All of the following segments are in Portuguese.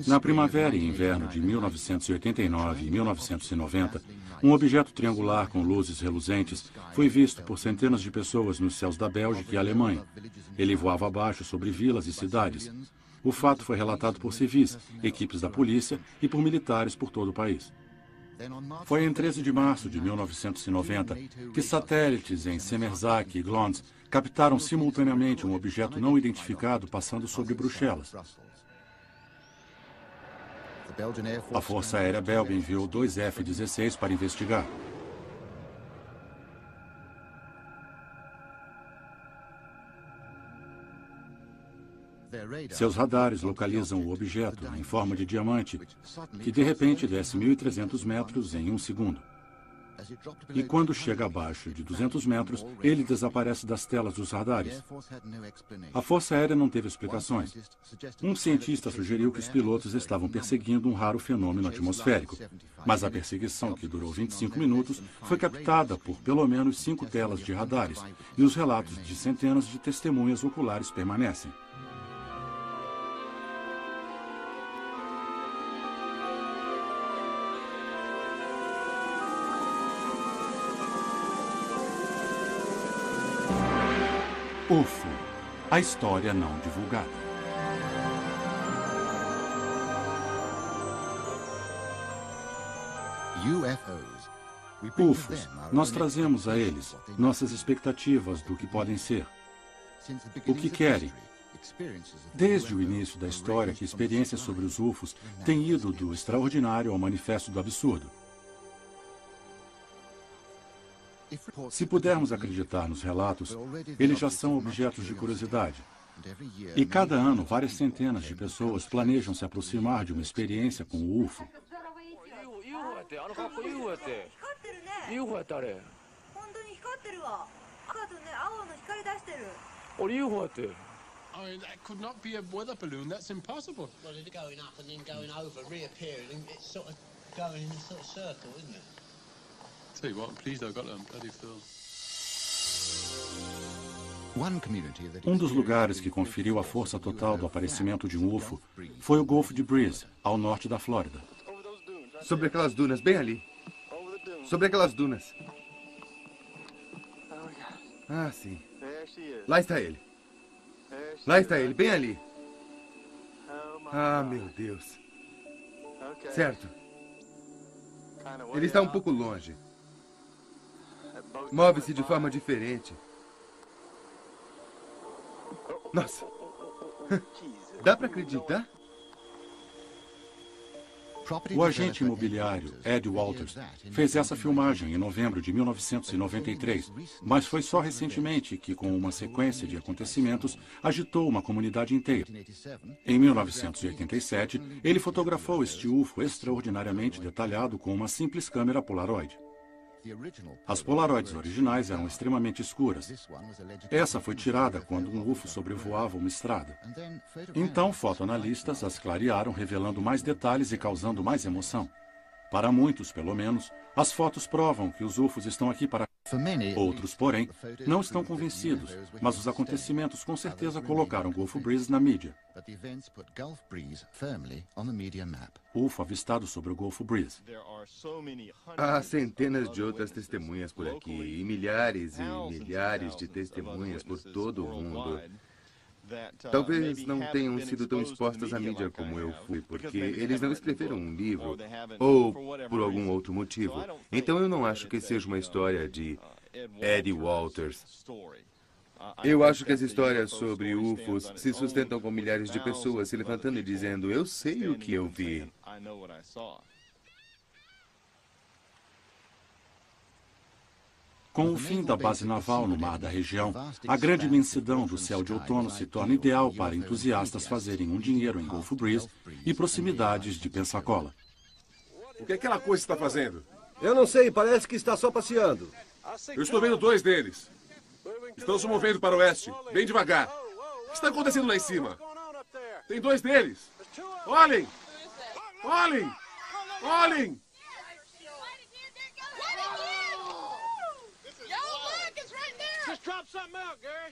Na primavera e inverno de 1989 e 1990, um objeto triangular com luzes reluzentes foi visto por centenas de pessoas nos céus da Bélgica e Alemanha. Ele voava abaixo sobre vilas e cidades. O fato foi relatado por civis, equipes da polícia e por militares por todo o país. Foi em 13 de março de 1990 que satélites em Semerzak e Glons captaram simultaneamente um objeto não identificado passando sobre Bruxelas. A Força Aérea Belga enviou 2 F-16 para investigar. Seus radares localizam o objeto em forma de diamante, que de repente desce 1.300 metros em 1 segundo. E quando chega abaixo de 200 metros, ele desaparece das telas dos radares. A Força Aérea não teve explicações. Um cientista sugeriu que os pilotos estavam perseguindo um raro fenômeno atmosférico. Mas a perseguição, que durou 25 minutos, foi captada por pelo menos 5 telas de radares, e os relatos de centenas de testemunhas oculares permanecem. UFO, a história não divulgada. UFOs, nós trazemos a eles nossas expectativas do que podem ser, o que querem. Desde o início da história, que experiências sobre os UFOs têm ido do extraordinário ao manifesto do absurdo. Se pudermos acreditar nos relatos, eles já são objetos de curiosidade. E cada ano, várias centenas de pessoas planejam se aproximar de uma experiência com o UFO. Um dos lugares que conferiu a força total do aparecimento de um UFO foi o Golfo de Breeze, ao norte da Flórida. Sobre aquelas dunas, bem ali. Sobre aquelas dunas. Ah, sim. Lá está ele. Lá está ele, bem ali. Ah, meu Deus. Certo. Ele está um pouco longe. Move-se de forma diferente. Nossa. Dá para acreditar? O agente imobiliário Ed Walters fez essa filmagem em novembro de 1993, mas foi só recentemente que, com uma sequência de acontecimentos, agitou uma comunidade inteira. Em 1987, ele fotografou este UFO extraordinariamente detalhado com uma simples câmera Polaroid. As Polaroids originais eram extremamente escuras. Essa foi tirada quando um UFO sobrevoava uma estrada. Então, fotoanalistas as clarearam, revelando mais detalhes e causando mais emoção. Para muitos, pelo menos, as fotos provam que os UFOs estão aqui para... Outros, porém, não estão convencidos, mas os acontecimentos com certeza colocaram Golfo Breeze na mídia. UFO avistado sobre o Golfo Breeze. Há centenas de outras testemunhas por aqui, e milhares de testemunhas por todo o mundo. Talvez não tenham sido tão expostas à mídia como eu fui, porque eles não escreveram um livro, ou por algum outro motivo. Então eu não acho que seja uma história de Eddie Walters. Eu acho que as histórias sobre UFOs se sustentam com milhares de pessoas se levantando e dizendo, eu sei o que eu vi. Com o fim da base naval no mar da região, a grande imensidão do céu de outono se torna ideal para entusiastas fazerem um dinheiro em Golfo Breeze e proximidades de Pensacola. O que aquela coisa está fazendo? Eu não sei, parece que está só passeando. Eu estou vendo 2 deles. Estão se movendo para o oeste, bem devagar. O que está acontecendo lá em cima? Tem 2 deles. Olhem! Olhem! Olhem!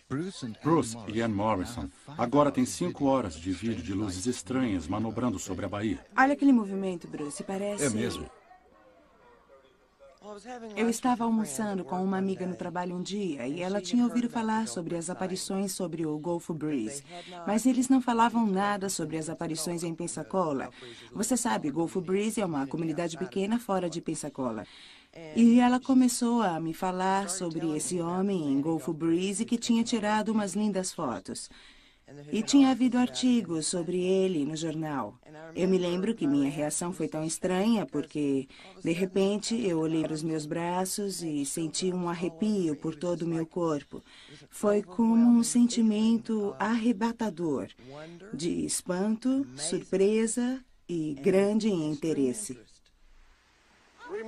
Bruce e Ann Morrison agora têm 5 horas de vídeo de luzes estranhas manobrando sobre a Bahia. Olha aquele movimento, Bruce, parece... É mesmo. Eu estava almoçando com uma amiga no trabalho um dia e ela tinha ouvido falar sobre as aparições sobre o Gulf Breeze, mas eles não falavam nada sobre as aparições em Pensacola. Você sabe, Gulf Breeze é uma comunidade pequena fora de Pensacola. E ela começou a me falar sobre esse homem em Gulf Breeze que tinha tirado umas lindas fotos. E tinha havido artigos sobre ele no jornal. Eu me lembro que minha reação foi tão estranha porque, de repente, eu olhei para os meus braços e senti um arrepio por todo o meu corpo. Foi como um sentimento arrebatador, de espanto, surpresa e grande interesse.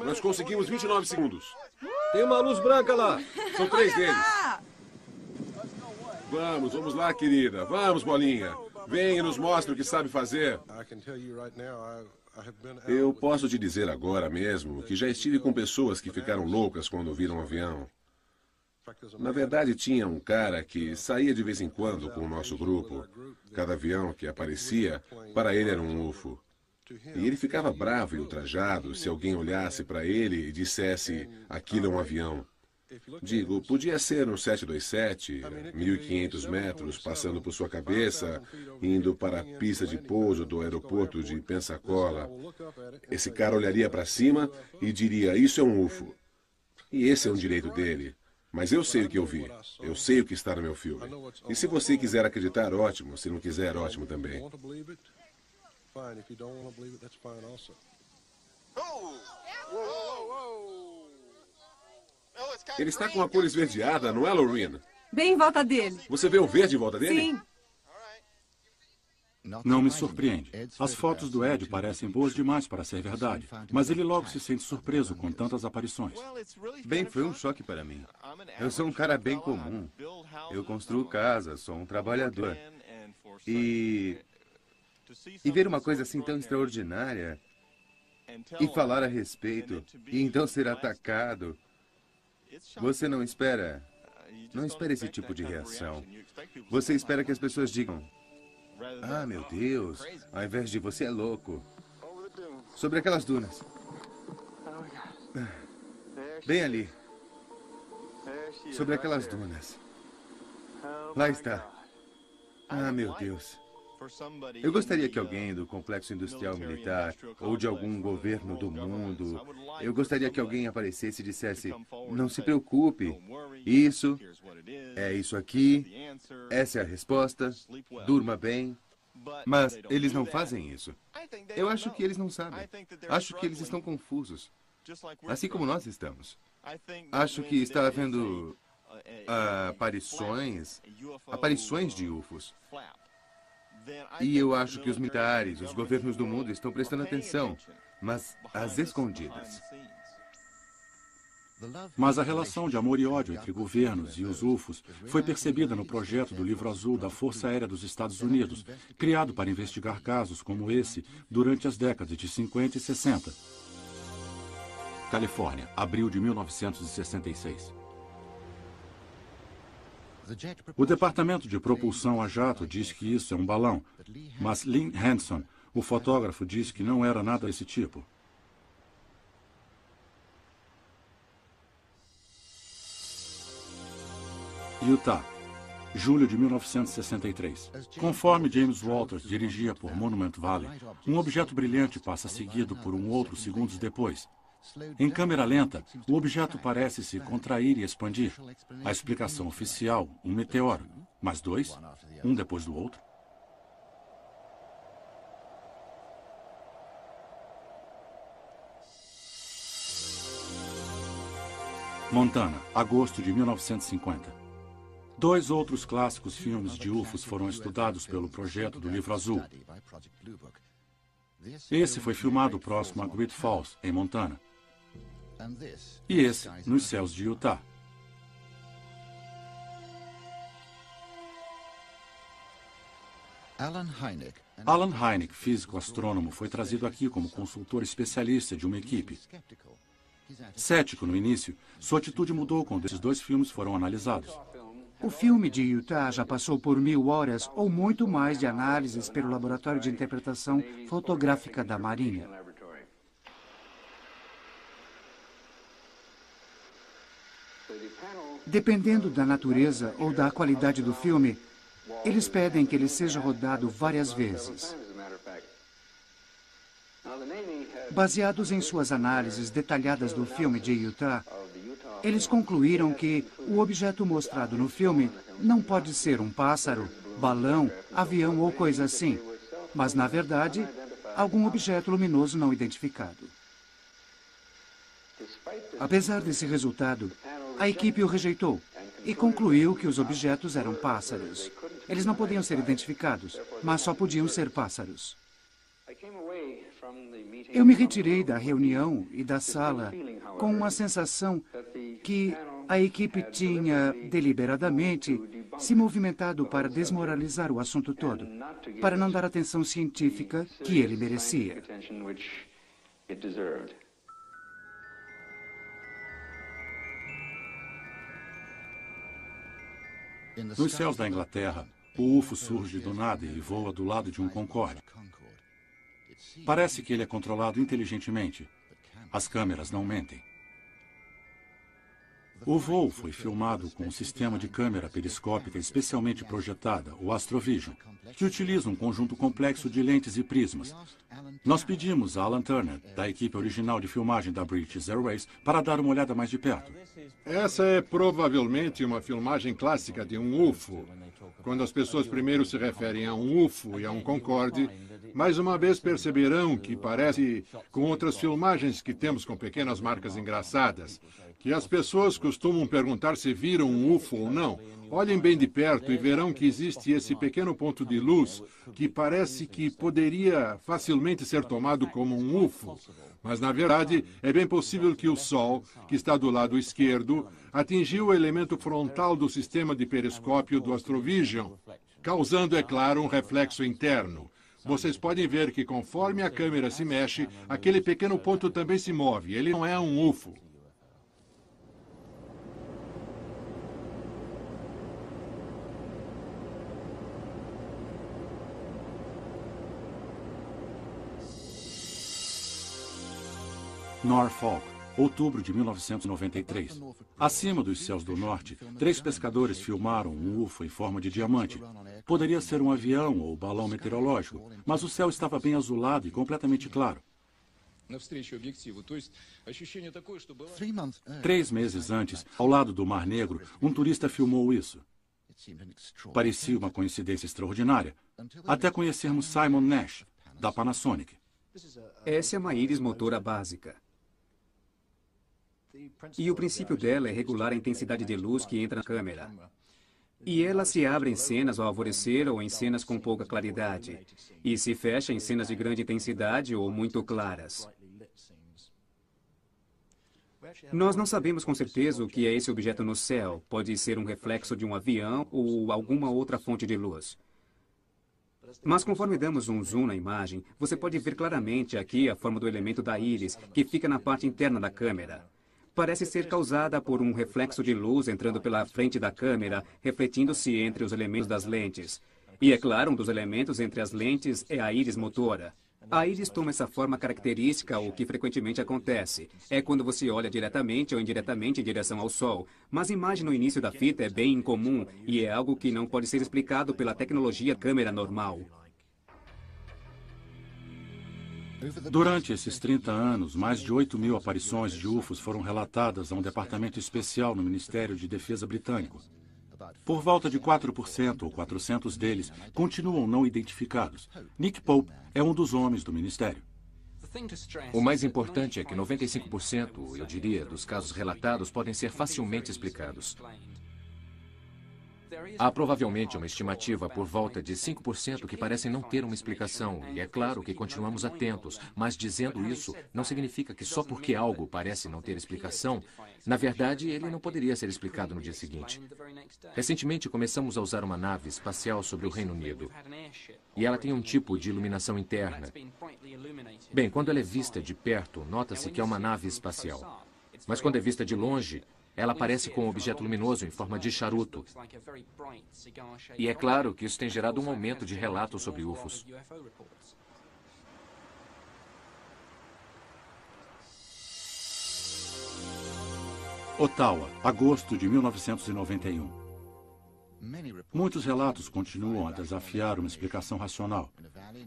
Nós conseguimos 29 segundos. Tem uma luz branca lá. São 3 deles. Vamos lá, querida. Vamos, bolinha. Vem e nos mostre o que sabe fazer. Eu posso te dizer agora mesmo que já estive com pessoas que ficaram loucas quando viram um avião. Na verdade, tinha um cara que saía de vez em quando com o nosso grupo. Cada avião que aparecia, para ele era um UFO. E ele ficava bravo e ultrajado se alguém olhasse para ele e dissesse: aquilo é um avião. Digo, podia ser um 727, 1.500 metros, passando por sua cabeça, indo para a pista de pouso do aeroporto de Pensacola. Esse cara olharia para cima e diria: isso é um UFO. E esse é um direito dele. Mas eu sei o que eu vi. Eu sei o que está no meu filme. E se você quiser acreditar, ótimo. Se não quiser, ótimo também. Ele está com a cor esverdeada, não é, Lorraine? Bem em volta dele. Você vê o verde em volta dele? Sim. Não me surpreende. As fotos do Ed parecem boas demais para ser verdade, mas ele logo se sente surpreso com tantas aparições. Bem, foi um choque para mim. Eu sou um cara bem comum. Eu construo casas, sou um trabalhador. E ver uma coisa assim tão extraordinária e falar a respeito e então ser atacado, você não espera esse tipo de reação. Você espera que as pessoas digam: ah, meu Deus, ao invés de você é louco. Sobre aquelas dunas. Bem ali. Sobre aquelas dunas. Lá está. Ah, meu Deus. Eu gostaria que alguém do complexo industrial militar ou de algum governo do mundo, eu gostaria que alguém aparecesse e dissesse: não se preocupe, isso é isso aqui, essa é a resposta, durma bem. Mas eles não fazem isso. Eu acho que eles não sabem. Acho que eles estão confusos, assim como nós estamos. Acho que está havendo aparições de UFOs. E eu acho que os militares, os governos do mundo estão prestando atenção, mas às escondidas. Mas a relação de amor e ódio entre governos e os UFOs foi percebida no projeto do Livro Azul da Força Aérea dos Estados Unidos, criado para investigar casos como esse durante as décadas de 50 e 60. Califórnia, abril de 1966. O Departamento de Propulsão a Jato diz que isso é um balão, mas Lynn Hanson, o fotógrafo, diz que não era nada desse tipo. Utah, julho de 1963. Conforme James Walters dirigia por Monument Valley, um objeto brilhante passa seguido por um outro segundos depois. Em câmera lenta, o objeto parece se contrair e expandir. A explicação oficial, um meteoro, mas 2, um depois do outro. Montana, agosto de 1950. 2 outros clássicos filmes de UFOs foram estudados pelo projeto do Livro Azul. Esse foi filmado próximo a Great Falls, em Montana. E esse, nos céus de Utah. Alan Hynek, físico astrônomo, foi trazido aqui como consultor especialista de uma equipe. Cético no início, sua atitude mudou quando esses 2 filmes foram analisados. O filme de Utah já passou por 1000 horas ou muito mais de análises pelo Laboratório de Interpretação Fotográfica da Marinha. Dependendo da natureza ou da qualidade do filme, eles pedem que ele seja rodado várias vezes. Baseados em suas análises detalhadas do filme de Utah, eles concluíram que o objeto mostrado no filme não pode ser um pássaro, balão, avião ou coisa assim, mas, na verdade, algum objeto luminoso não identificado. Apesar desse resultado, a equipe o rejeitou e concluiu que os objetos eram pássaros. Eles não podiam ser identificados, mas só podiam ser pássaros. Eu me retirei da reunião e da sala com uma sensação que a equipe tinha deliberadamente se movimentado para desmoralizar o assunto todo, para não dar a atenção científica que ele merecia. Nos céus da Inglaterra, o UFO surge do nada e voa do lado de um Concorde. Parece que ele é controlado inteligentemente. As câmeras não mentem. O voo foi filmado com um sistema de câmera periscópica especialmente projetada, o Astrovision, que utiliza um conjunto complexo de lentes e prismas. Nós pedimos a Alan Turner, da equipe original de filmagem da British Airways, para dar uma olhada mais de perto. Essa é provavelmente uma filmagem clássica de um UFO. Quando as pessoas primeiro se referem a um UFO e a um Concorde, mais uma vez perceberão que parece com outras filmagens que temos com pequenas marcas engraçadas, que as pessoas costumam perguntar se viram um UFO ou não. Olhem bem de perto e verão que existe esse pequeno ponto de luz que parece que poderia facilmente ser tomado como um UFO. Mas, na verdade, é bem possível que o Sol, que está do lado esquerdo, atingiu o elemento frontal do sistema de periscópio do Astrovision, causando, é claro, um reflexo interno. Vocês podem ver que, conforme a câmera se mexe, aquele pequeno ponto também se move. Ele não é um UFO. Norfolk, outubro de 1993. Acima dos céus do norte, 3 pescadores filmaram um UFO em forma de diamante. Poderia ser um avião ou balão meteorológico, mas o céu estava bem azulado e completamente claro. 3 meses antes, ao lado do Mar Negro, um turista filmou isso. Parecia uma coincidência extraordinária, até conhecermos Simon Nash, da Panasonic. Essa é uma íris motora básica. E o princípio dela é regular a intensidade de luz que entra na câmera. E ela se abre em cenas ao alvorecer ou em cenas com pouca claridade. E se fecha em cenas de grande intensidade ou muito claras. Nós não sabemos com certeza o que é esse objeto no céu. Pode ser um reflexo de um avião ou alguma outra fonte de luz. Mas conforme damos um zoom na imagem, você pode ver claramente aqui a forma do elemento da íris, que fica na parte interna da câmera. Parece ser causada por um reflexo de luz entrando pela frente da câmera, refletindo-se entre os elementos das lentes. E é claro, um dos elementos entre as lentes é a íris motora. A íris toma essa forma característica, o que frequentemente acontece. É quando você olha diretamente ou indiretamente em direção ao Sol. Mas a imagem no início da fita é bem incomum e é algo que não pode ser explicado pela tecnologia câmera normal. Durante esses 30 anos, mais de 8.000 aparições de UFOs foram relatadas a um departamento especial no Ministério de Defesa britânico. Por volta de 4% ou 400 deles continuam não identificados. Nick Pope é um dos homens do Ministério. O mais importante é que 95%, eu diria, dos casos relatados podem ser facilmente explicados. Há provavelmente uma estimativa por volta de 5% que parecem não ter uma explicação, e é claro que continuamos atentos, mas dizendo isso não significa que só porque algo parece não ter explicação, na verdade ele não poderia ser explicado no dia seguinte. Recentemente começamos a usar uma nave espacial sobre o Reino Unido, e ela tem um tipo de iluminação interna. Bem, quando ela é vista de perto, nota-se que é uma nave espacial. Mas quando é vista de longe, Ela aparece com um objeto luminoso em forma de charuto. E é claro que isso tem gerado um aumento de relatos sobre UFOs. Ottawa, agosto de 1991. Muitos relatos continuam a desafiar uma explicação racional.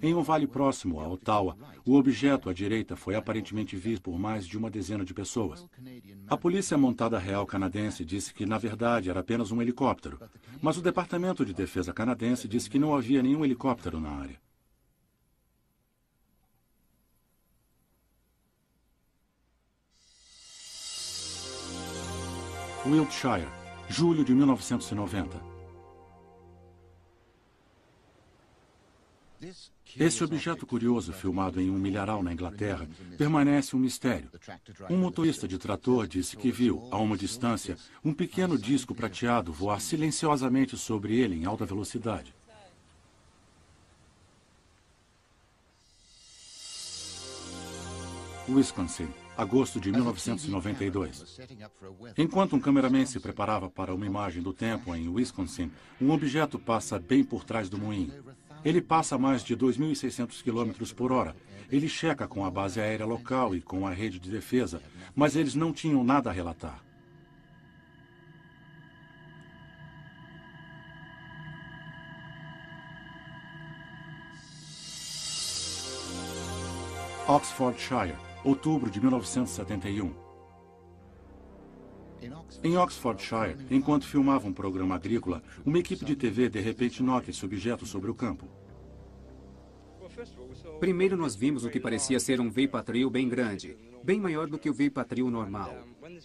Em um vale próximo a Ottawa, o objeto à direita foi aparentemente visto por mais de uma dezena de pessoas. A Polícia Montada Real canadense disse que, na verdade, era apenas um helicóptero, mas o Departamento de Defesa canadense disse que não havia nenhum helicóptero na área. Wiltshire, julho de 1990. Esse objeto curioso, filmado em um milharal na Inglaterra, permanece um mistério. Um motorista de trator disse que viu, a uma distância, um pequeno disco prateado voar silenciosamente sobre ele em alta velocidade. Wisconsin, agosto de 1992. Enquanto um cameraman se preparava para uma imagem do tempo em Wisconsin, um objeto passa bem por trás do moinho. Ele passa a mais de 2.600 km por hora. Ele checa com a base aérea local e com a rede de defesa, mas eles não tinham nada a relatar. Oxfordshire, outubro de 1971. Em Oxfordshire, enquanto filmava um programa agrícola, uma equipe de TV de repente nota esse objeto sobre o campo. Primeiro nós vimos o que parecia ser um Veipatril bem grande, bem maior do que o Veipatril normal.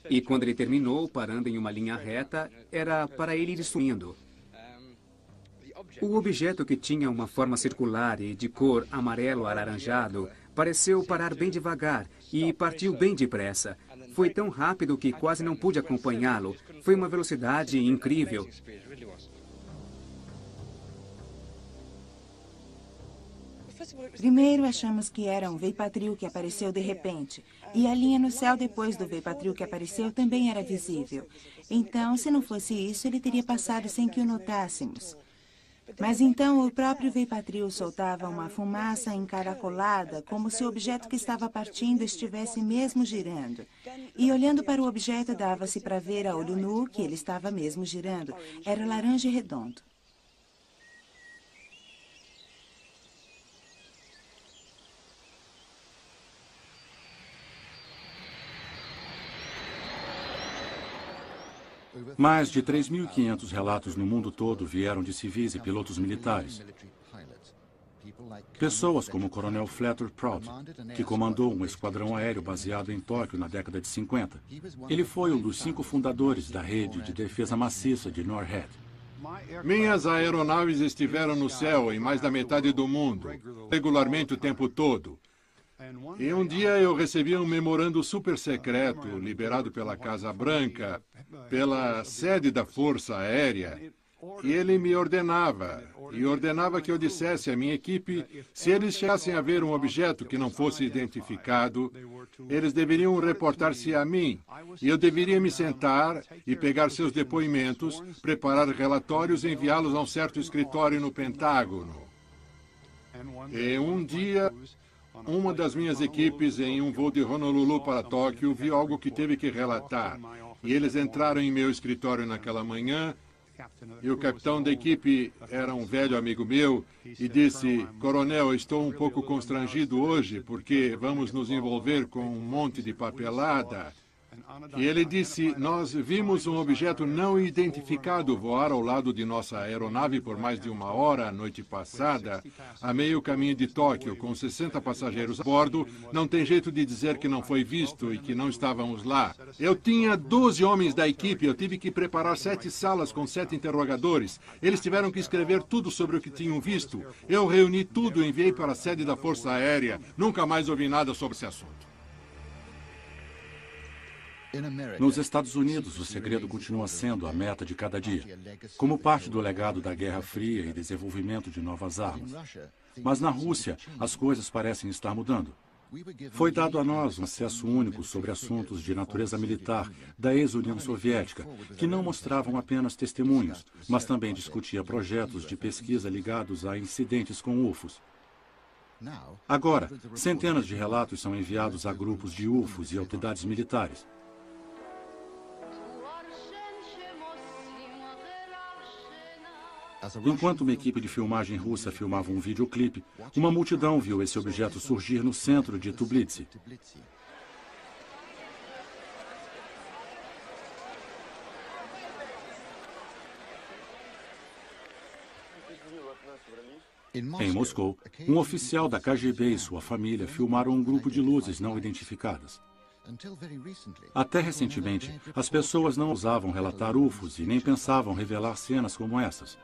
E quando ele terminou, parando em uma linha reta, era para ele ir sumindo. O objeto, que tinha uma forma circular e de cor amarelo alaranjado, pareceu parar bem devagar e partiu bem depressa. Foi tão rápido que quase não pude acompanhá-lo. Foi uma velocidade incrível. Primeiro achamos que era um Veipatril que apareceu de repente. E a linha no céu depois do Veipatril que apareceu também era visível. Então, se não fosse isso, ele teria passado sem que o notássemos. Mas então o próprio Veipatril soltava uma fumaça encaracolada, como se o objeto que estava partindo estivesse mesmo girando. E olhando para o objeto, dava-se para ver a olho nu que ele estava mesmo girando. Era laranja e redondo. Mais de 3.500 relatos no mundo todo vieram de civis e pilotos militares. Pessoas como o coronel Fletcher Prout, que comandou um esquadrão aéreo baseado em Tóquio na década de 50. Ele foi um dos 5 fundadores da rede de defesa maciça de NORAD. Minhas aeronaves estiveram no céu em mais da metade do mundo, regularmente o tempo todo. E um dia eu recebi um memorando super secreto, liberado pela Casa Branca, pela sede da Força Aérea, e ele me ordenava que eu dissesse à minha equipe, se eles chegassem a ver um objeto que não fosse identificado, eles deveriam reportar-se a mim, e eu deveria me sentar e pegar seus depoimentos, preparar relatórios e enviá-los a um certo escritório no Pentágono. E um dia, uma das minhas equipes, em um voo de Honolulu para Tóquio, viu algo que teve que relatar. E eles entraram em meu escritório naquela manhã, e o capitão da equipe era um velho amigo meu, e disse, coronel, estou um pouco constrangido hoje, porque vamos nos envolver com um monte de papelada. E ele disse, nós vimos um objeto não identificado voar ao lado de nossa aeronave por mais de 1 hora a noite passada, a meio caminho de Tóquio, com 60 passageiros a bordo. Não tem jeito de dizer que não foi visto e que não estávamos lá. Eu tinha 12 homens da equipe, eu tive que preparar 7 salas com 7 interrogadores. Eles tiveram que escrever tudo sobre o que tinham visto. Eu reuni tudo e enviei para a sede da Força Aérea. Nunca mais ouvi nada sobre esse assunto. Nos Estados Unidos, o segredo continua sendo a meta de cada dia, como parte do legado da Guerra Fria e desenvolvimento de novas armas. Mas na Rússia, as coisas parecem estar mudando. Foi dado a nós um acesso único sobre assuntos de natureza militar da ex-União Soviética, que não mostravam apenas testemunhos, mas também discutia projetos de pesquisa ligados a incidentes com UFOs. Agora, centenas de relatos são enviados a grupos de UFOs e autoridades militares. Enquanto uma equipe de filmagem russa filmava um videoclipe, uma multidão viu esse objeto surgir no centro de Tbilisi. Em Moscou, um oficial da KGB e sua família filmaram um grupo de luzes não identificadas. Até recentemente, as pessoas não ousavam relatar UFOs e nem pensavam revelar cenas como essas.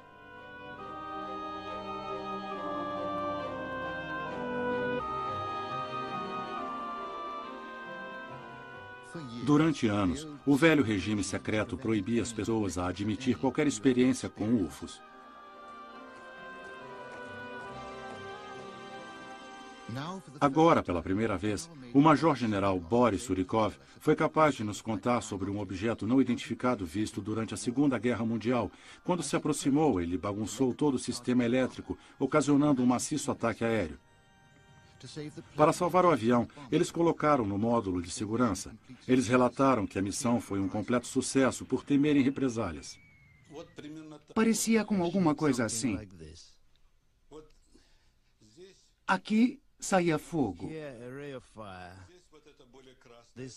Durante anos, o velho regime secreto proibia as pessoas a admitir qualquer experiência com UFOs. Agora, pela primeira vez, o major-general Boris Surikov foi capaz de nos contar sobre um objeto não identificado visto durante a Segunda Guerra Mundial. Quando se aproximou, ele bagunçou todo o sistema elétrico, ocasionando um maciço ataque aéreo. Para salvar o avião, eles colocaram no módulo de segurança. Eles relataram que a missão foi um completo sucesso por temerem represálias. Parecia com alguma coisa assim. Aqui saía fogo.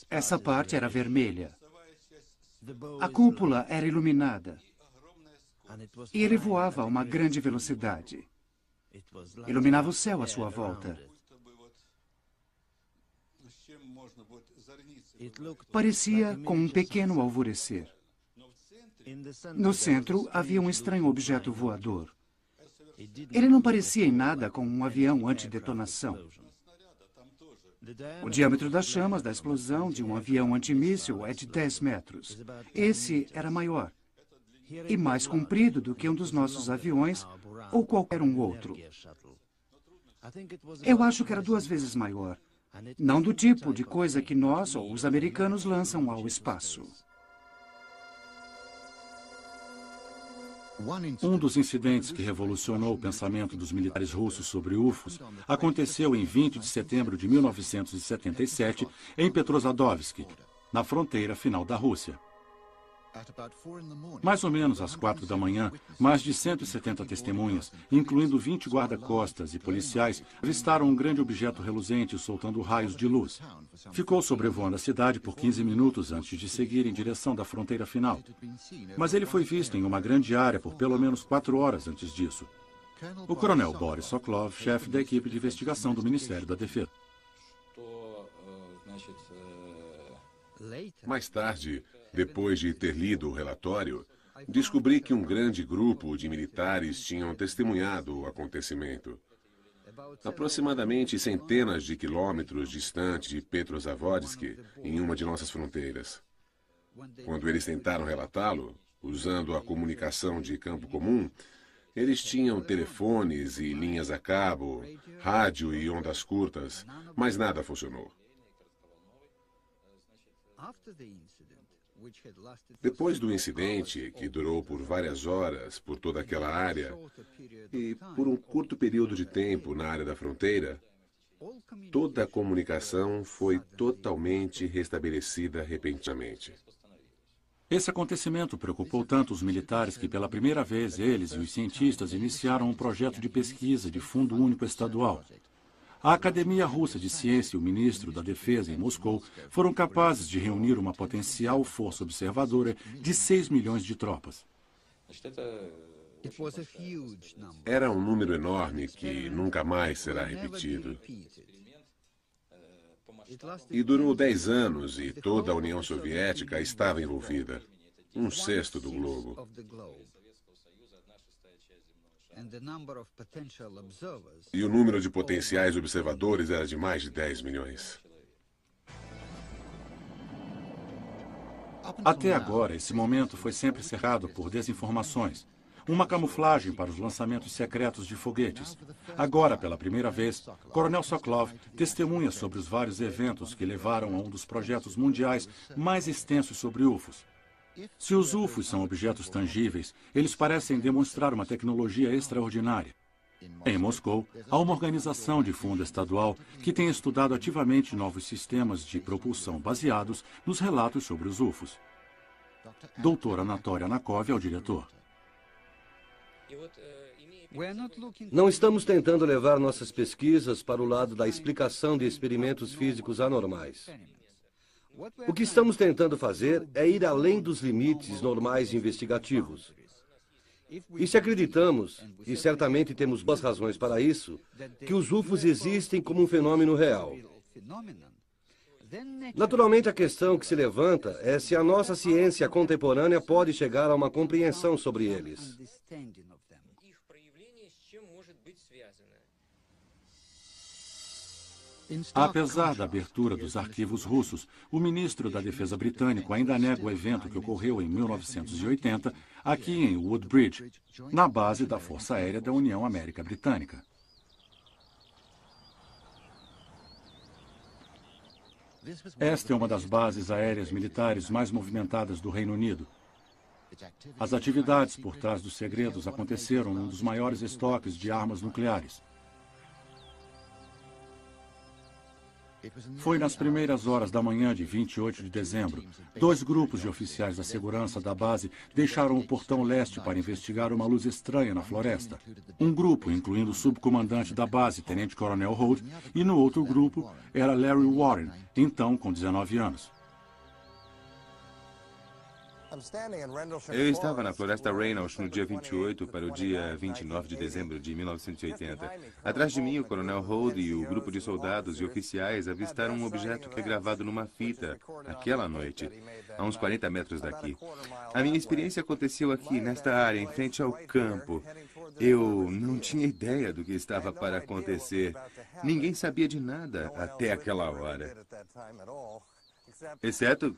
Essa parte era vermelha. A cúpula era iluminada. E ele voava a uma grande velocidade. Iluminava o céu à sua volta. Parecia com um pequeno alvorecer. No centro havia um estranho objeto voador. Ele não parecia em nada com um avião antidetonação. O diâmetro das chamas da explosão de um avião antimíssil é de 10 metros. Esse era maior e mais comprido do que um dos nossos aviões ou qualquer um outro. Eu acho que era 2 vezes maior. Não do tipo de coisa que nós ou os americanos lançam ao espaço. Um dos incidentes que revolucionou o pensamento dos militares russos sobre UFOs aconteceu em 20 de setembro de 1977 em Petrozavodsk, na fronteira final da Rússia. Mais ou menos às 4 da manhã, mais de 170 testemunhas, incluindo 20 guarda-costas e policiais, avistaram um grande objeto reluzente soltando raios de luz. Ficou sobrevoando a cidade por 15 minutos antes de seguir em direção da fronteira final. Mas ele foi visto em uma grande área por pelo menos 4 horas antes disso. O coronel Boris Sokolov, chefe da equipe de investigação do Ministério da Defesa. Mais tarde, depois de ter lido o relatório, descobri que um grande grupo de militares tinham testemunhado o acontecimento. Aproximadamente centenas de quilômetros distante de Petrozavodsk, em uma de nossas fronteiras. Quando eles tentaram relatá-lo, usando a comunicação de campo comum, eles tinham telefones e linhas a cabo, rádio e ondas curtas, mas nada funcionou. Depois do incidente, que durou por várias horas por toda aquela área, e por um curto período de tempo na área da fronteira, toda a comunicação foi totalmente restabelecida repentinamente. Esse acontecimento preocupou tanto os militares que, pela primeira vez, eles e os cientistas iniciaram um projeto de pesquisa de fundo único estadual. A Academia Russa de Ciência e o ministro da Defesa em Moscou foram capazes de reunir uma potencial força observadora de 6 milhões de tropas. Era um número enorme que nunca mais será repetido. E durou 10 anos e toda a União Soviética estava envolvida. 1/6 do globo. E o número de potenciais observadores era de mais de 10 milhões. Até agora, esse momento foi sempre cercado por desinformações. uma camuflagem para os lançamentos secretos de foguetes. Agora, pela primeira vez, Coronel Sokolov testemunha sobre os vários eventos que levaram a um dos projetos mundiais mais extensos sobre UFOs. Se os UFOs são objetos tangíveis, eles parecem demonstrar uma tecnologia extraordinária. Em Moscou, há uma organização de fundo estadual que tem estudado ativamente novos sistemas de propulsão baseados nos relatos sobre os UFOs. Dr. Anatoly Anakov é o diretor. Não estamos tentando levar nossas pesquisas para o lado da explicação de experimentos físicos anormais. O que estamos tentando fazer é ir além dos limites normais investigativos. E se acreditamos, e certamente temos boas razões para isso, que os UFOs existem como um fenômeno real. Naturalmente, a questão que se levanta é se a nossa ciência contemporânea pode chegar a uma compreensão sobre eles. Apesar da abertura dos arquivos russos, o ministro da Defesa britânico ainda nega o evento que ocorreu em 1980, aqui em Woodbridge, na base da Força Aérea da União América Britânica. Esta é uma das bases aéreas militares mais movimentadas do Reino Unido. As atividades por trás dos segredos aconteceram num dos maiores estoques de armas nucleares. Foi nas primeiras horas da manhã de 28 de dezembro. 2 grupos de oficiais da segurança da base deixaram o portão leste para investigar uma luz estranha na floresta. Um grupo, incluindo o subcomandante da base, Tenente Coronel Holt, e no outro grupo era Larry Warren, então com 19 anos. Eu estava na Floresta Reynolds no dia 28 para o dia 29 de dezembro de 1980. Atrás de mim, o Coronel Holt e o grupo de soldados e oficiais avistaram um objeto que foi gravado numa fita aquela noite, a uns 40 metros daqui. A minha experiência aconteceu aqui, nesta área, em frente ao campo. Eu não tinha ideia do que estava para acontecer. Ninguém sabia de nada até aquela hora. Exceto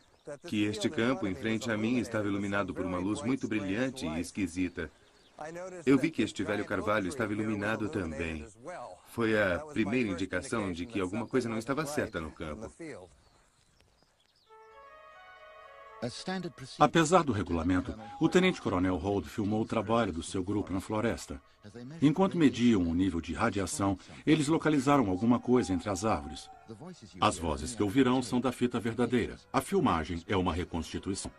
que este campo em frente a mim estava iluminado por uma luz muito brilhante e esquisita. Eu vi que este velho carvalho estava iluminado também. Foi a primeira indicação de que alguma coisa não estava certa no campo. Apesar do regulamento, o tenente-coronel Holt filmou o trabalho do seu grupo na floresta. Enquanto mediam o nível de radiação, eles localizaram alguma coisa entre as árvores. As vozes que ouvirão são da fita verdadeira. A filmagem é uma reconstituição.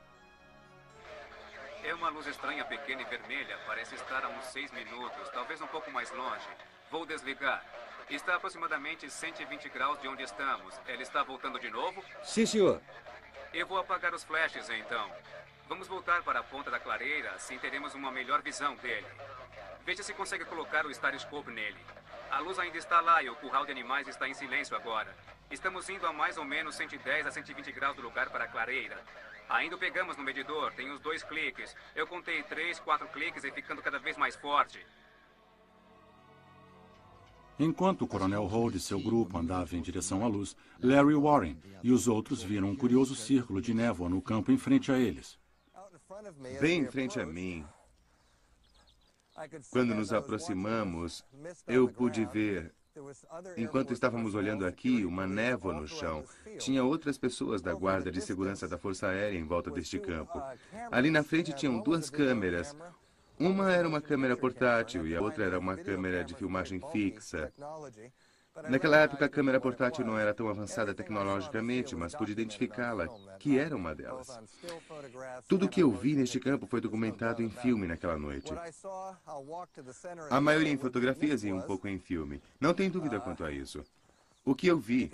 É uma luz estranha, pequena e vermelha. Parece estar a uns 6 minutos, talvez um pouco mais longe. Vou desligar. Está a aproximadamente 120 graus de onde estamos. Ela está voltando de novo? Sim, senhor. Eu vou apagar os flashes, então. Vamos voltar para a ponta da clareira, assim teremos uma melhor visão dele. Veja se consegue colocar o Starscope nele. A luz ainda está lá e o curral de animais está em silêncio agora. Estamos indo a mais ou menos 110 a 120 graus do lugar para a clareira. Ainda o pegamos no medidor, tem os 2 cliques. Eu contei 3, 4 cliques e ficando cada vez mais forte. Enquanto o Coronel Holt e seu grupo andavam em direção à luz, Larry Warren e os outros viram um curioso círculo de névoa no campo em frente a eles. Bem em frente a mim, quando nos aproximamos, eu pude ver, enquanto estávamos olhando aqui, uma névoa no chão. Tinha outras pessoas da guarda de segurança da Força Aérea em volta deste campo. Ali na frente tinham 2 câmeras. Uma era uma câmera portátil e a outra era uma câmera de filmagem fixa. Naquela época, a câmera portátil não era tão avançada tecnologicamente, mas pude identificá-la, que era uma delas. Tudo o que eu vi neste campo foi documentado em filme naquela noite. A maioria em fotografias e um pouco em filme. Não tem dúvida quanto a isso. O que eu vi...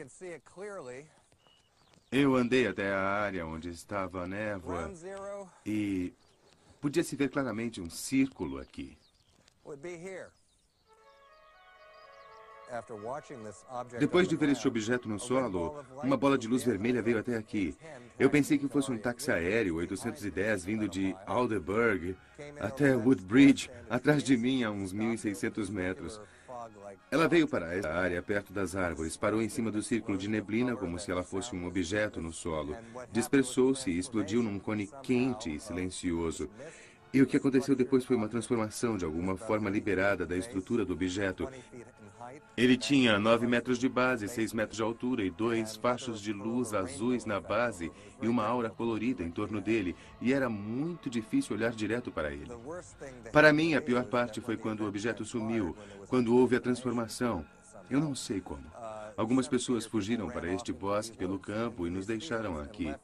Eu andei até a área onde estava a névoa e podia-se ver claramente um círculo aqui. Depois de ver este objeto no solo, uma bola de luz vermelha veio até aqui. Eu pensei que fosse um táxi aéreo 810 vindo de Aldeburgh até Woodbridge, atrás de mim a uns 1.600 metros. Ela veio para esta área perto das árvores, parou em cima do círculo de neblina como se ela fosse um objeto no solo. Dispersou-se e explodiu num cone quente e silencioso. E o que aconteceu depois foi uma transformação de alguma forma liberada da estrutura do objeto. Ele tinha 9 metros de base, 6 metros de altura e 2 fachos de luz azuis na base e uma aura colorida em torno dele. E era muito difícil olhar direto para ele. Para mim, a pior parte foi quando o objeto sumiu, quando houve a transformação. Eu não sei como. Algumas pessoas fugiram para este bosque pelo campo e nos deixaram aqui.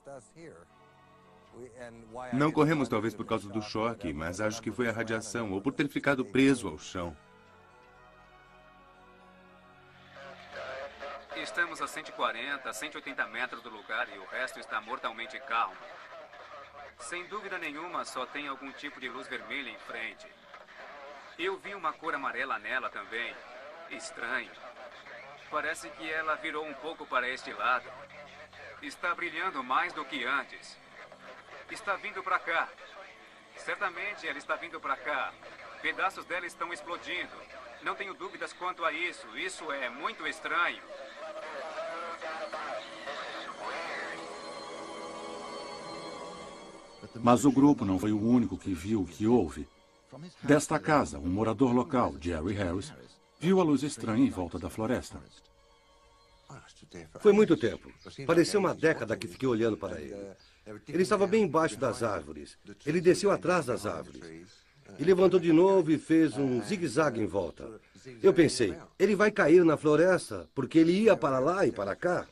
Não corremos talvez por causa do choque, mas acho que foi a radiação ou por ter ficado preso ao chão. Estamos a 140, 180 metros do lugar e o resto está mortalmente calmo. Sem dúvida nenhuma, só tem algum tipo de luz vermelha em frente. Eu vi uma cor amarela nela também. Estranho. Parece que ela virou um pouco para este lado. Está brilhando mais do que antes. Está vindo para cá. Certamente ela está vindo para cá. Pedaços dela estão explodindo. Não tenho dúvidas quanto a isso. Isso é muito estranho. Mas o grupo não foi o único que viu o que houve. Desta casa, um morador local, Jerry Harris, viu a luz estranha em volta da floresta. Foi muito tempo. Pareceu uma década que fiquei olhando para ele. Ele estava bem embaixo das árvores. Ele desceu atrás das árvores. E levantou de novo e fez um zigue-zague em volta. Eu pensei, ele vai cair na floresta, porque ele ia para lá e para cá.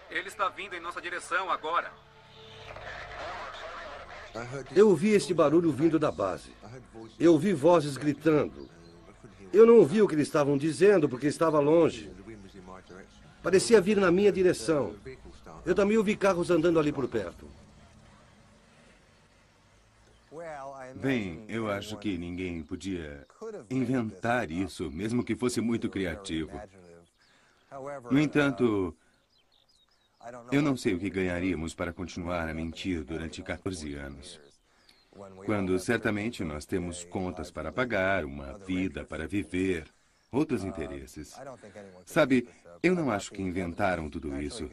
Ele está vindo em nossa direção agora. Eu ouvi este barulho vindo da base. Eu ouvi vozes gritando. Eu não ouvi o que eles estavam dizendo, porque estava longe. Parecia vir na minha direção. Eu também ouvi carros andando ali por perto. Bem, eu acho que ninguém podia inventar isso, mesmo que fosse muito criativo. No entanto, eu não sei o que ganharíamos para continuar a mentir durante 14 anos. Quando certamente nós temos contas para pagar, uma vida para viver, outros interesses. Sabe, eu não acho que inventaram tudo isso,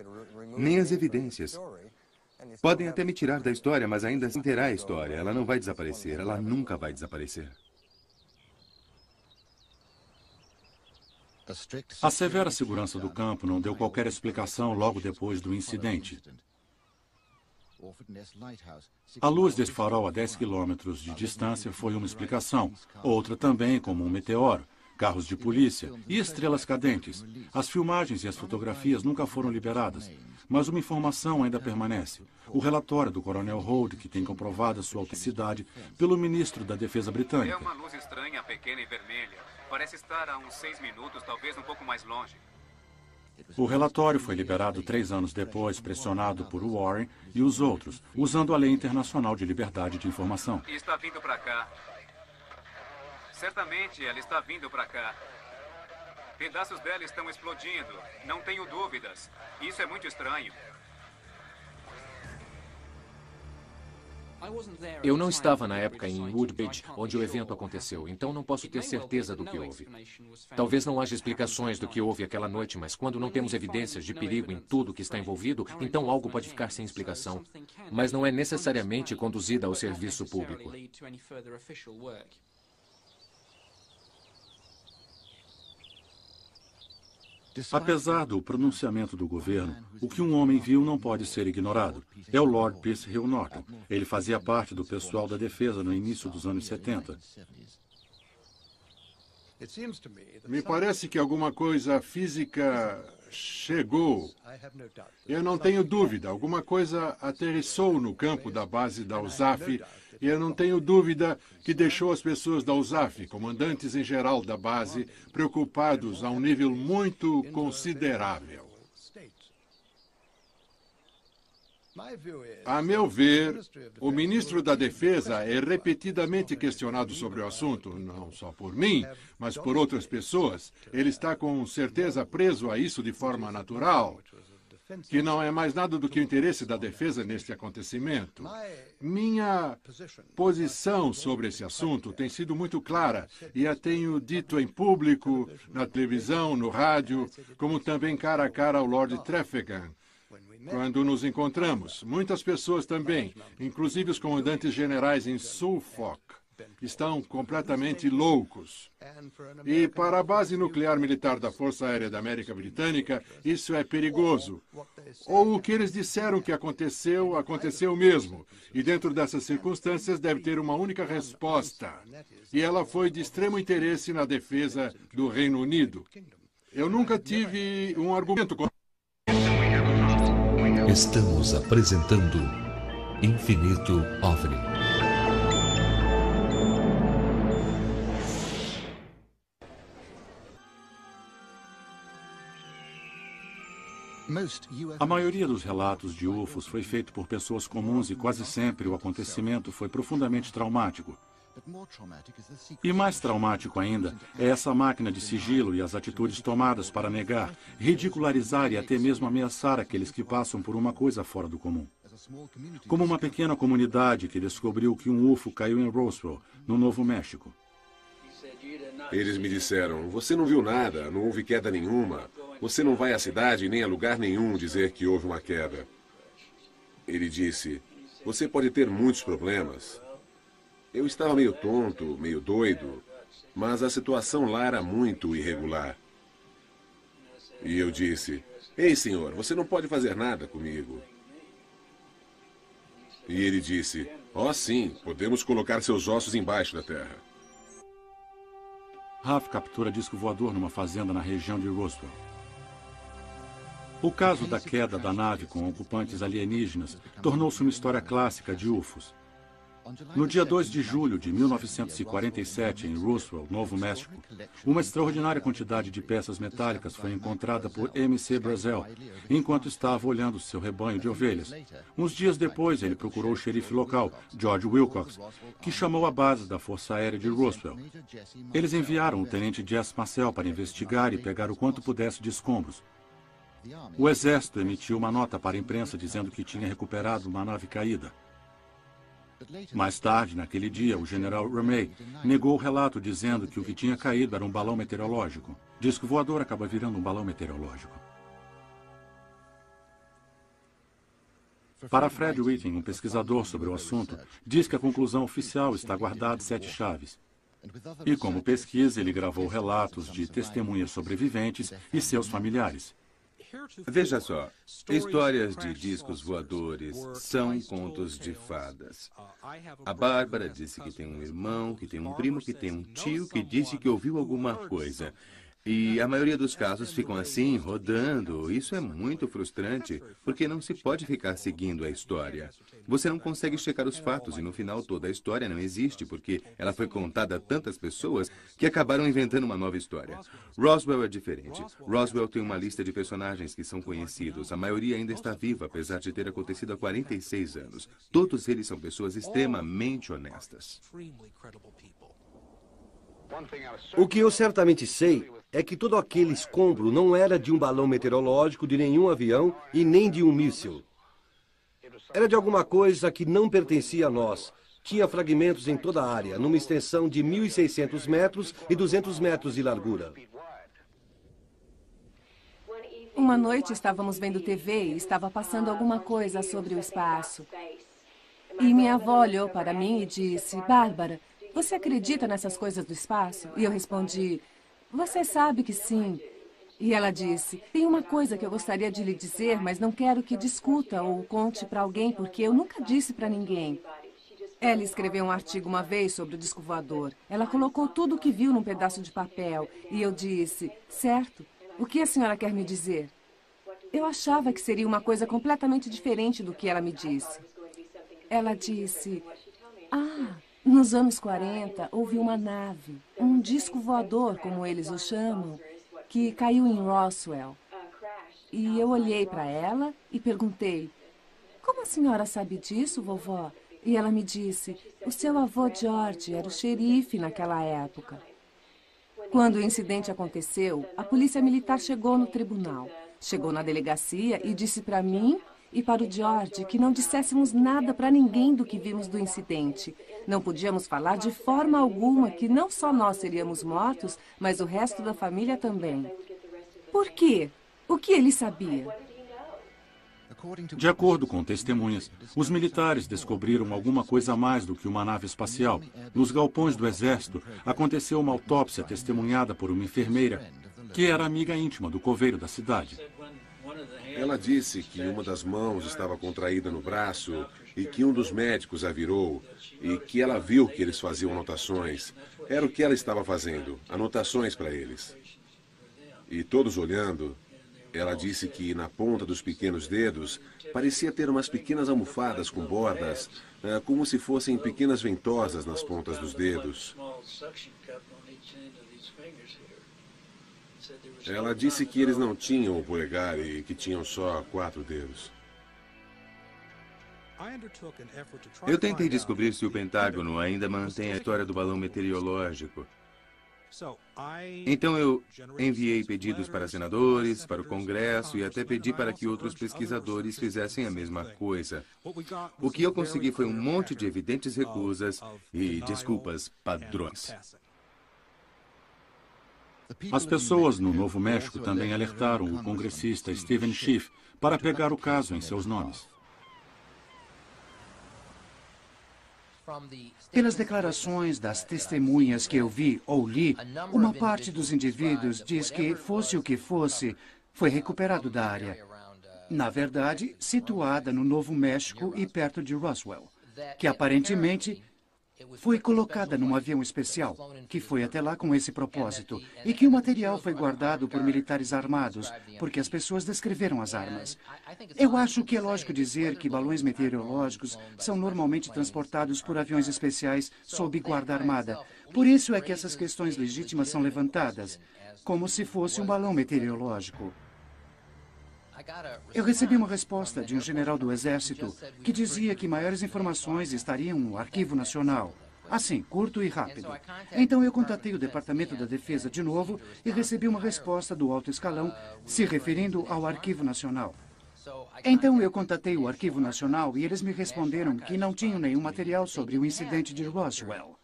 nem as evidências. Podem até me tirar da história, mas ainda assim terá a história. Ela não vai desaparecer, ela nunca vai desaparecer. A severa segurança do campo não deu qualquer explicação logo depois do incidente. A luz desse farol a 10 quilômetros de distância foi uma explicação. Outra também, como um meteoro, carros de polícia e estrelas cadentes. As filmagens e as fotografias nunca foram liberadas, mas uma informação ainda permanece. O relatório do Coronel Holt, que tem comprovado a sua autenticidade pelo ministro da Defesa britânica. É uma luz estranha, pequena e vermelha. Parece estar a uns 6 minutos, talvez um pouco mais longe. O relatório foi liberado 3 anos depois, pressionado por Warren e os outros, usando a Lei Internacional de Liberdade de Informação. Está vindo para cá. Certamente ela está vindo para cá. Pedaços dela estão explodindo. Não tenho dúvidas. Isso é muito estranho. Eu não estava na época em Woodbridge, onde o evento aconteceu, então não posso ter certeza do que houve. Talvez não haja explicações do que houve aquela noite, mas quando não temos evidências de perigo em tudo que está envolvido, então algo pode ficar sem explicação. Mas não é necessariamente conduzida ao serviço público. Apesar do pronunciamento do governo, o que um homem viu não pode ser ignorado. É o Lord Pierce Hill Norton. Ele fazia parte do pessoal da defesa no início dos anos 70. Me parece que alguma coisa física chegou. Eu não tenho dúvida. Alguma coisa aterrissou no campo da base da USAF. E eu não tenho dúvida que deixou as pessoas da USAF, comandantes em geral da base, preocupados a um nível muito considerável. A meu ver, o ministro da Defesa é repetidamente questionado sobre o assunto, não só por mim, mas por outras pessoas. Ele está com certeza preso a isso de forma natural, que não é mais nada do que o interesse da defesa neste acontecimento. Minha posição sobre esse assunto tem sido muito clara e a tenho dito em público, na televisão, no rádio, como também cara a cara ao Lord Trefethen, quando nos encontramos. Muitas pessoas também, inclusive os comandantes generais em Suffolk, estão completamente loucos. E para a base nuclear militar da Força Aérea da América Britânica, isso é perigoso. Ou o que eles disseram que aconteceu, aconteceu mesmo. E dentro dessas circunstâncias deve ter uma única resposta. E ela foi de extremo interesse na defesa do Reino Unido. Eu nunca tive um argumento contra. Estamos apresentando Infinito OVNI. A maioria dos relatos de UFOs foi feito por pessoas comuns e quase sempre o acontecimento foi profundamente traumático. E mais traumático ainda é essa máquina de sigilo e as atitudes tomadas para negar, ridicularizar e até mesmo ameaçar aqueles que passam por uma coisa fora do comum. Como uma pequena comunidade que descobriu que um UFO caiu em Roswell, no Novo México. Eles me disseram, você não viu nada, não houve queda nenhuma. Você não vai à cidade nem a lugar nenhum dizer que houve uma queda. Ele disse, você pode ter muitos problemas. Eu estava meio tonto, meio doido, mas a situação lá era muito irregular. E eu disse, ei senhor, você não pode fazer nada comigo. E ele disse, oh sim, podemos colocar seus ossos embaixo da terra. Raf captura disco voador numa fazenda na região de Roswell. O caso da queda da nave com ocupantes alienígenas tornou-se uma história clássica de UFOs. No dia 2 de julho de 1947, em Roswell, Novo México, uma extraordinária quantidade de peças metálicas foi encontrada por M.C. Brazel, enquanto estava olhando seu rebanho de ovelhas. Uns dias depois, ele procurou o xerife local, George Wilcox, que chamou a base da Força Aérea de Roswell. Eles enviaram o tenente Jess Marcel para investigar e pegar o quanto pudesse de escombros. O exército emitiu uma nota para a imprensa dizendo que tinha recuperado uma nave caída. Mais tarde, naquele dia, o general Ramey negou o relato dizendo que o que tinha caído era um balão meteorológico. Disco voador acaba virando um balão meteorológico. Para Fred Whiting, um pesquisador sobre o assunto, diz que a conclusão oficial está guardada em 7 chaves. E como pesquisa, ele gravou relatos de testemunhas sobreviventes e seus familiares. Veja só, histórias de discos voadores são contos de fadas. A Bárbara disse que tem um irmão, que tem um primo, que tem um tio, que disse que ouviu alguma coisa. E a maioria dos casos ficam assim, rodando. Isso é muito frustrante, porque não se pode ficar seguindo a história. Você não consegue checar os fatos e no final toda a história não existe, porque ela foi contada a tantas pessoas que acabaram inventando uma nova história. Roswell é diferente. Roswell tem uma lista de personagens que são conhecidos. A maioria ainda está viva, apesar de ter acontecido há 46 anos. Todos eles são pessoas extremamente honestas. O que eu certamente sei é que todo aquele escombro não era de um balão meteorológico, de nenhum avião e nem de um míssil. Era de alguma coisa que não pertencia a nós. Tinha fragmentos em toda a área, numa extensão de 1.600 metros e 200 metros de largura. Uma noite estávamos vendo TV e estava passando alguma coisa sobre o espaço. E minha avó olhou para mim e disse, Bárbara, você acredita nessas coisas do espaço? E eu respondi, você sabe que sim. E ela disse, tem uma coisa que eu gostaria de lhe dizer, mas não quero que discuta ou conte para alguém, porque eu nunca disse para ninguém. Ela escreveu um artigo uma vez sobre o disco voador. Ela colocou tudo o que viu num pedaço de papel. E eu disse, certo, o que a senhora quer me dizer? Eu achava que seria uma coisa completamente diferente do que ela me disse. Ela disse, nos anos 40, houve uma nave, um disco voador, como eles o chamam, que caiu em Roswell. E eu olhei para ela e perguntei, como a senhora sabe disso, vovó? E ela me disse, o seu avô George era o xerife naquela época. Quando o incidente aconteceu, a polícia militar chegou no tribunal. Chegou na delegacia e disse para mim e para o George que não disséssemos nada para ninguém do que vimos do incidente. Não podíamos falar de forma alguma que não só nós seríamos mortos, mas o resto da família também. Por quê? O que ele sabia? De acordo com testemunhas, os militares descobriram alguma coisa a mais do que uma nave espacial. Nos galpões do exército, aconteceu uma autópsia testemunhada por uma enfermeira, que era amiga íntima do coveiro da cidade. Ela disse que uma das mãos estava contraída no braço e que um dos médicos a virou e que ela viu que eles faziam anotações. Era o que ela estava fazendo, anotações para eles. E todos olhando, ela disse que na ponta dos pequenos dedos parecia ter umas pequenas almofadas com bordas, como se fossem pequenas ventosas nas pontas dos dedos. Ela disse que eles não tinham o polegar e que tinham só 4 dedos. Eu tentei descobrir se o Pentágono ainda mantém a história do balão meteorológico. Então eu enviei pedidos para senadores, para o Congresso e até pedi para que outros pesquisadores fizessem a mesma coisa. O que eu consegui foi um monte de evidentes recusas e desculpas padrões. As pessoas no Novo México também alertaram o congressista Steven Schiff para pegar o caso em seus nomes. Pelas declarações das testemunhas que eu vi ou li, uma parte dos indivíduos diz que, fosse o que fosse, foi recuperado da área. Na verdade, situada no Novo México e perto de Roswell, que aparentemente foi colocada num avião especial, que foi até lá com esse propósito, e que o material foi guardado por militares armados, porque as pessoas descreveram as armas. Eu acho que é lógico dizer que balões meteorológicos são normalmente transportados por aviões especiais sob guarda armada. Por isso é que essas questões legítimas são levantadas, como se fosse um balão meteorológico. Eu recebi uma resposta de um general do Exército que dizia que maiores informações estariam no Arquivo Nacional. Assim, curto e rápido. Então eu contatei o Departamento da Defesa de novo e recebi uma resposta do alto escalão se referindo ao Arquivo Nacional. Então eu contatei o Arquivo Nacional e eles me responderam que não tinham nenhum material sobre o incidente de Roswell.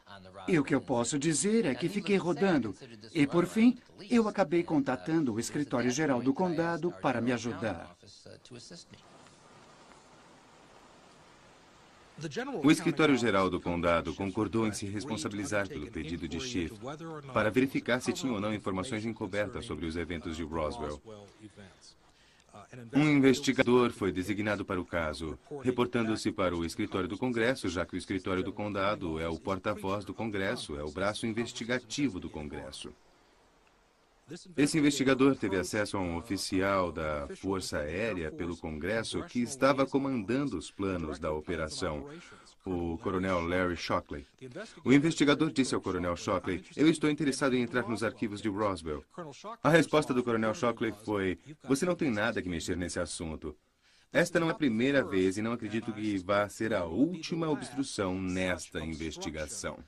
E o que eu posso dizer é que fiquei rodando. E, por fim, eu acabei contatando o Escritório-Geral do Condado para me ajudar. O Escritório-Geral do Condado concordou em se responsabilizar pelo pedido de Schiff para verificar se tinha ou não informações encobertas sobre os eventos de Roswell. Um investigador foi designado para o caso, reportando-se para o escritório do Congresso, já que o escritório do Condado é o porta-voz do Congresso, é o braço investigativo do Congresso. Esse investigador teve acesso a um oficial da Força Aérea pelo Congresso que estava comandando os planos da operação, o coronel Larry Shockley. O investigador disse ao coronel Shockley: "Eu estou interessado em entrar nos arquivos de Roswell." A resposta do coronel Shockley foi: "Você não tem nada que mexer nesse assunto. Esta não é a primeira vez e não acredito que vá ser a última obstrução nesta investigação."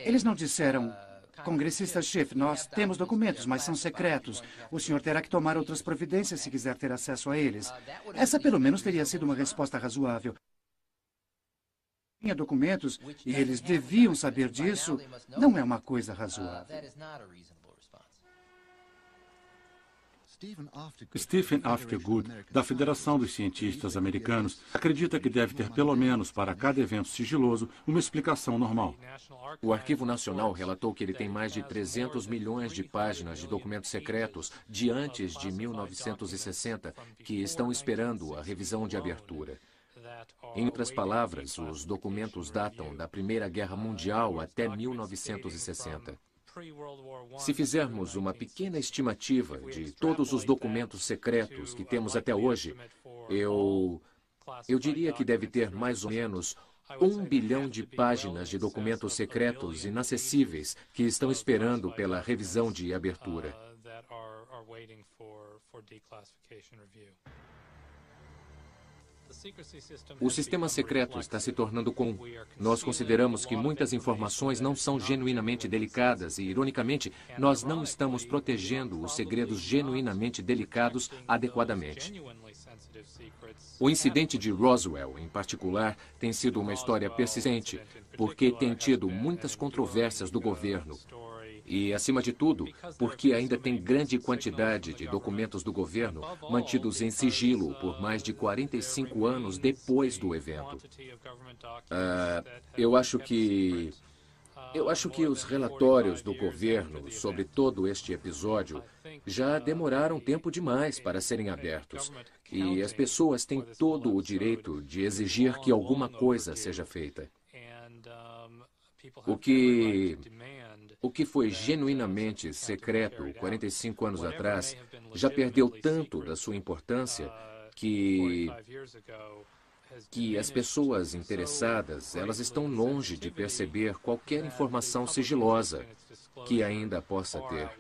Eles não disseram: "Congressista Schiff, nós temos documentos, mas são secretos. O senhor terá que tomar outras providências se quiser ter acesso a eles." Essa, pelo menos, teria sido uma resposta razoável. Tinha documentos e eles deviam saber disso. Não é uma coisa razoável. Stephen Aftergood, da Federação dos Cientistas Americanos, acredita que deve ter pelo menos para cada evento sigiloso uma explicação normal. O Arquivo Nacional relatou que ele tem mais de 300 milhões de páginas de documentos secretos de antes de 1960 que estão esperando a revisão de abertura. Em outras palavras, os documentos datam da Primeira Guerra Mundial até 1960. Se fizermos uma pequena estimativa de todos os documentos secretos que temos até hoje, eu diria que deve ter mais ou menos 1 bilhão de páginas de documentos secretos inacessíveis que estão esperando pela revisão de abertura. O sistema secreto está se tornando comum. Nós consideramos que muitas informações não são genuinamente delicadas e, ironicamente, nós não estamos protegendo os segredos genuinamente delicados adequadamente. O incidente de Roswell, em particular, tem sido uma história persistente, porque tem tido muitas controvérsias do governo. E, acima de tudo, porque ainda tem grande quantidade de documentos do governo mantidos em sigilo por mais de 45 anos depois do evento. Eu acho que os relatórios do governo sobre todo este episódio já demoraram tempo demais para serem abertos. E as pessoas têm todo o direito de exigir que alguma coisa seja feita. O que foi genuinamente secreto 45 anos atrás já perdeu tanto da sua importância que as pessoas interessadas, elas estão longe de perceber qualquer informação sigilosa que ainda possa ter.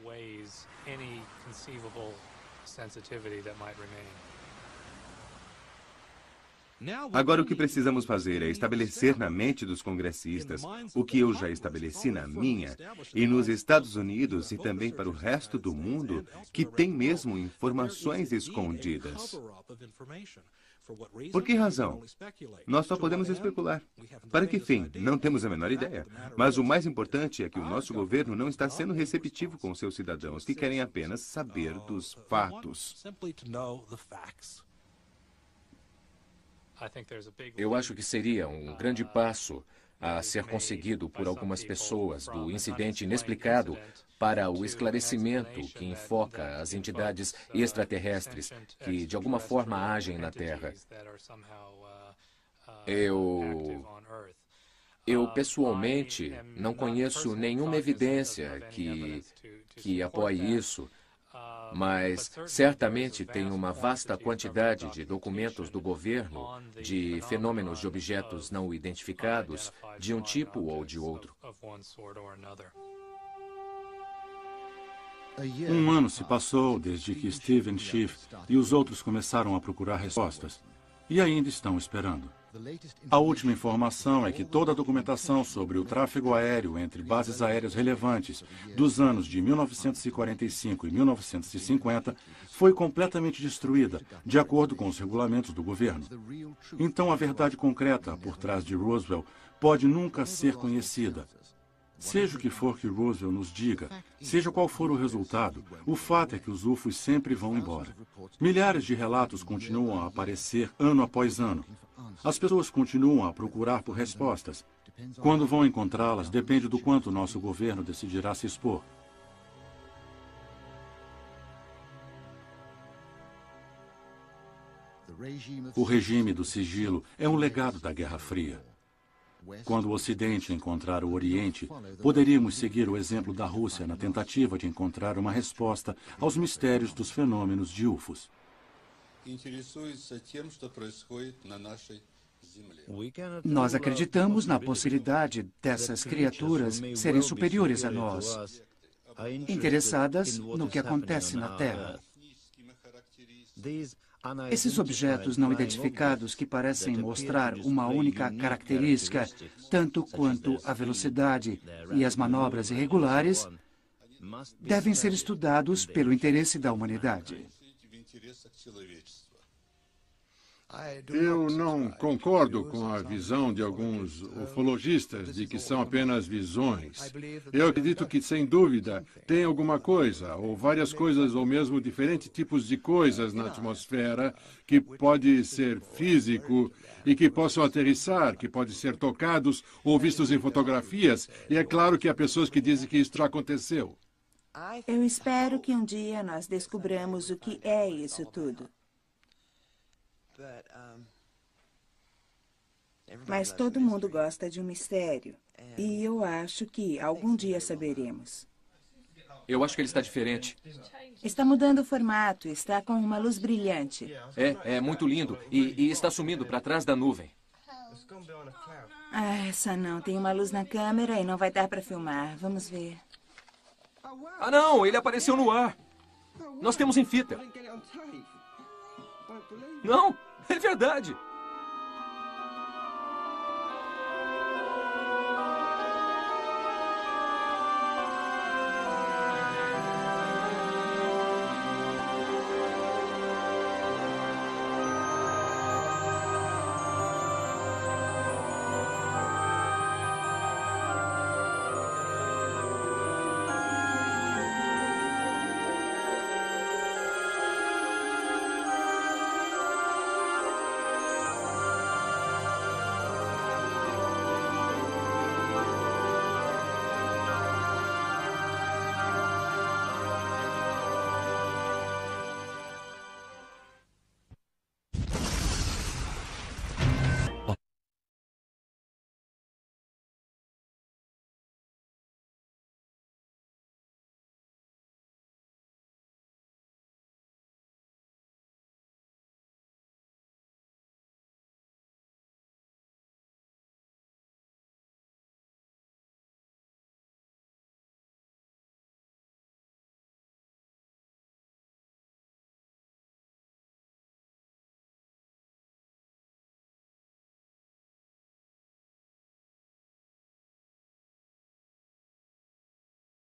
Agora o que precisamos fazer é estabelecer na mente dos congressistas o que eu já estabeleci na minha e nos Estados Unidos e também para o resto do mundo, que tem mesmo informações escondidas. Por que razão? Nós só podemos especular. Para que fim? Não temos a menor ideia. Mas o mais importante é que o nosso governo não está sendo receptivo com seus cidadãos, que querem apenas saber dos fatos. Eu acho que seria um grande passo a ser conseguido por algumas pessoas do incidente inexplicado para o esclarecimento que enfoca as entidades extraterrestres que, de alguma forma, agem na Terra. Eu pessoalmente, não conheço nenhuma evidência que apoie isso, mas certamente tem uma vasta quantidade de documentos do governo de fenômenos de objetos não identificados de um tipo ou de outro. Um ano se passou desde que Steven Schiff e os outros começaram a procurar respostas, e ainda estão esperando. A última informação é que toda a documentação sobre o tráfego aéreo entre bases aéreas relevantes dos anos de 1945 e 1950 foi completamente destruída, de acordo com os regulamentos do governo. Então, a verdade concreta por trás de Roswell pode nunca ser conhecida. Seja o que for que Roswell nos diga, seja qual for o resultado, o fato é que os UFOs sempre vão embora. Milhares de relatos continuam a aparecer ano após ano. As pessoas continuam a procurar por respostas. Quando vão encontrá-las, depende do quanto nosso governo decidirá se expor. O regime do sigilo é um legado da Guerra Fria. Quando o Ocidente encontrar o Oriente, poderíamos seguir o exemplo da Rússia na tentativa de encontrar uma resposta aos mistérios dos fenômenos de UFOs. Nós acreditamos na possibilidade dessas criaturas serem superiores a nós, interessadas no que acontece na Terra. Esses objetos não identificados que parecem mostrar uma única característica, tanto quanto a velocidade e as manobras irregulares, devem ser estudados pelo interesse da humanidade. Eu não concordo com a visão de alguns ufologistas de que são apenas visões. Eu acredito que, sem dúvida, tem alguma coisa, ou várias coisas, ou mesmo diferentes tipos de coisas na atmosfera que pode ser físico e que possam aterrissar, que podem ser tocados ou vistos em fotografias. E é claro que há pessoas que dizem que isso já aconteceu. Eu espero que um dia nós descubramos o que é isso tudo. Mas todo mundo gosta de um mistério. E eu acho que algum dia saberemos. Eu acho que ele está diferente. Está mudando o formato, está com uma luz brilhante. É muito lindo. E está sumindo para trás da nuvem. Ah, essa não. Tem uma luz na câmera e não vai dar para filmar. Vamos ver. Ah, não! Ele apareceu no ar. Nós temos em fita. Não, é verdade.